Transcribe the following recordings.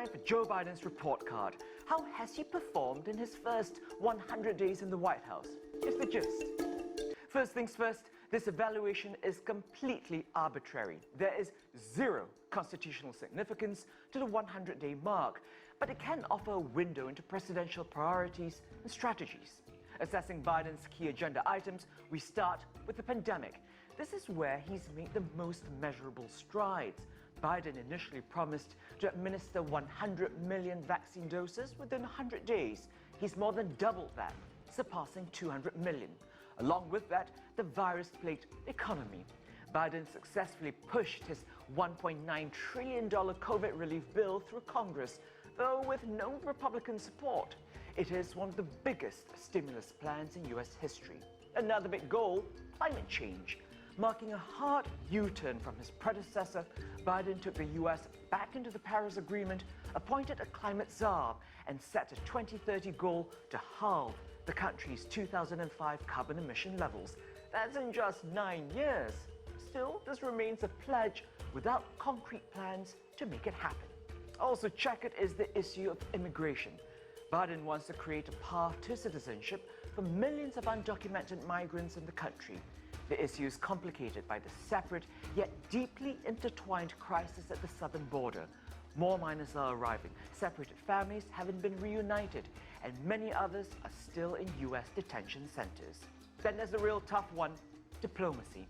time for Joe Biden's report card. How has he performed in his first 100 days in the White House? Here's the gist. First things first, this evaluation is completely arbitrary. There is zero constitutional significance to the 100-day mark, but it can offer a window into presidential priorities and strategies. Assessing Biden's key agenda items, we start with the pandemic. This is where he's made the most measurable strides. Biden initially promised to administer 100 million vaccine doses within 100 days. He's more than doubled that, surpassing 200 million. Along with that, the virus-plagued economy. Biden successfully pushed his $1.9 trillion COVID relief bill through Congress, though with no Republican support. It is one of the biggest stimulus plans in U.S. history. Another big goal, climate change. Marking a hard U-turn from his predecessor, Biden took the U.S. back into the Paris Agreement, appointed a climate czar, and set a 2030 goal to halve the country's 2005 carbon emission levels. That's in just 9 years. Still, this remains a pledge without concrete plans to make it happen. Also checkered is the issue of immigration. Biden wants to create a path to citizenship for millions of undocumented migrants in the country. The issue is complicated by the separate yet deeply intertwined crisis at the southern border. More minors are arriving, separated families haven't been reunited, and many others are still in U.S. detention centers. Then there's the real tough one, diplomacy.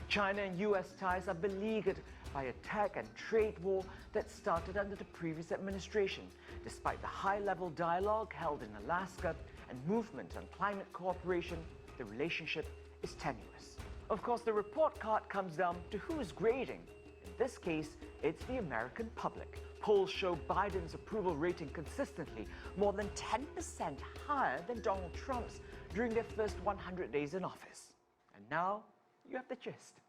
China and U.S. ties are beleaguered by a tech and trade war that started under the previous administration. Despite the high-level dialogue held in Alaska and movement on climate cooperation, the relationship is tenuous. Of course, the report card comes down to who is grading. In this case, it's the American public. Polls show Biden's approval rating consistently more than 10% higher than Donald Trump's during their first 100 days in office. And now, you have the gist.